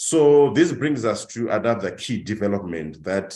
So this brings us to another key development that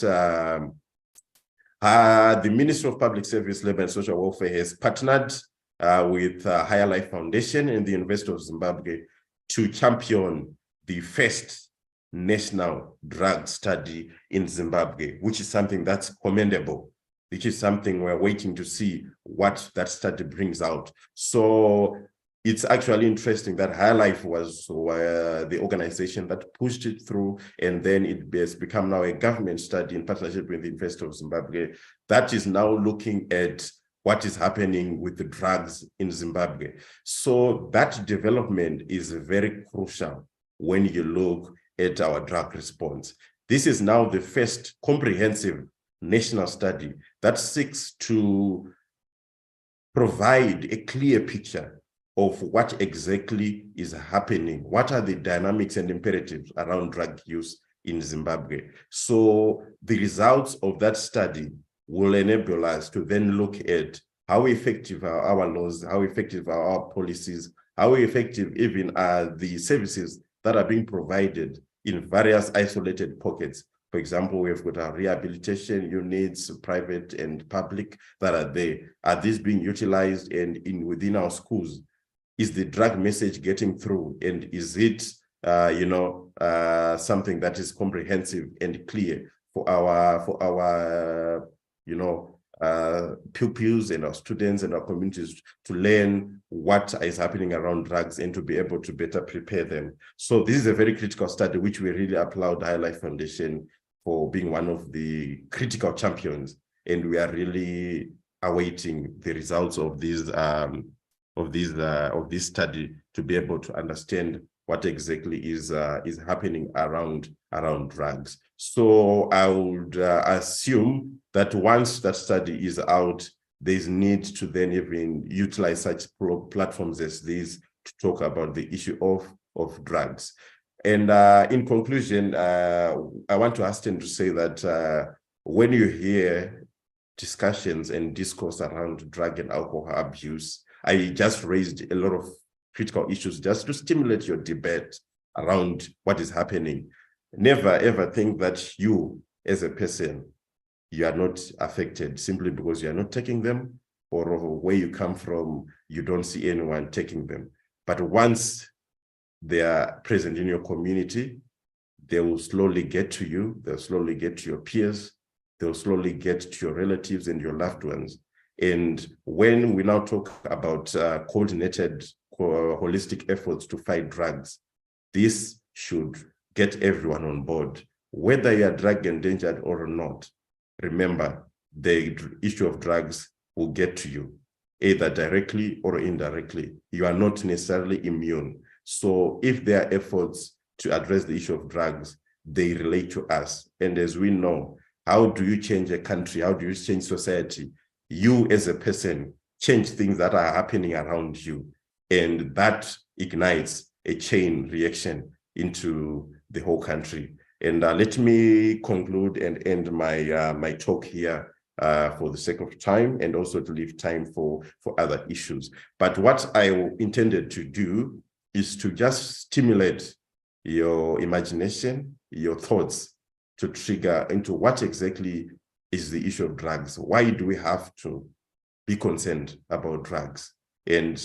the Ministry of Public Service, Labour and Social Welfare has partnered with Higher Life Foundation and the University of Zimbabwe to champion the first national drug study in Zimbabwe, which is something that's commendable, which is something we're waiting to see what that study brings out. So it's actually interesting that High Life was the organization that pushed it through, and then it has become now a government study in partnership with the University of Zimbabwe that is now looking at what is happening with the drugs in Zimbabwe. So that development is very crucial when you look at our drug response. This is now the first comprehensive national study that seeks to provide a clear picture of what exactly is happening. What are the dynamics and imperatives around drug use in Zimbabwe? So the results of that study will enable us to then look at how effective are our laws, how effective are our policies, how effective even are the services that are being provided in various isolated pockets. For example, we have got our rehabilitation units, private and public, that are there. Are these being utilized and within our schools? Is the drug message getting through? And is it, something that is comprehensive and clear for our pupils and our students and our communities to learn what is happening around drugs and to be able to better prepare them? So this is a very critical study, which we really applaud High Life Foundation for being one of the critical champions. And we are really awaiting the results of these of this study to be able to understand what exactly is happening around drugs. So I would assume that once that study is out, there's need to then even utilize such platforms as these to talk about the issue of drugs. And in conclusion, I want to hasten to say that when you hear discussions and discourse around drug and alcohol abuse, I just raised a lot of critical issues just to stimulate your debate around what is happening. Never ever think that you as a person, you are not affected simply because you are not taking them, or where you come from, you don't see anyone taking them. But once they are present in your community, they will slowly get to you, they'll slowly get to your peers, they'll slowly get to your relatives and your loved ones. And when we now talk about coordinated, holistic efforts to fight drugs, this should get everyone on board. Whether you are drug endangered or not, remember, the issue of drugs will get to you, either directly or indirectly. You are not necessarily immune. So if there are efforts to address the issue of drugs, they relate to us. And as we know, how do you change a country? How do you change society? You as a person change things that are happening around you, and that ignites a chain reaction into the whole country. And let me conclude and end my talk here for the sake of time, and also to leave time for other issues. But what I intended to do is to just stimulate your imagination, your thoughts, to trigger into what exactly is the issue of drugs. Why do we have to be concerned about drugs? And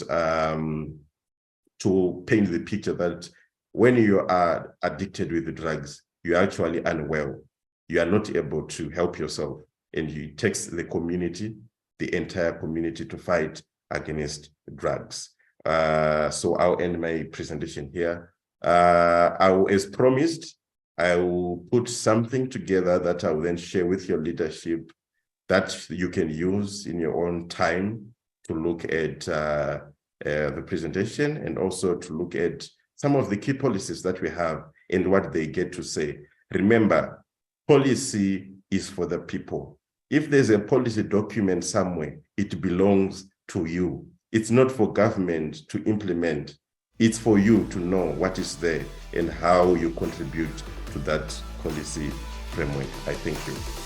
to paint the picture that when you are addicted with the drugs, you're actually unwell. You are not able to help yourself. And it takes the community, the entire community, to fight against drugs. So I'll end my presentation here. As promised, I will put something together that I will then share with your leadership that you can use in your own time to look at the presentation, and also to look at some of the key policies that we have and what they get to say. Remember, policy is for the people. If there's a policy document somewhere, it belongs to you. It's not for government to implement. It's for you to know what is there and how you contribute to that policy framework. I thank you.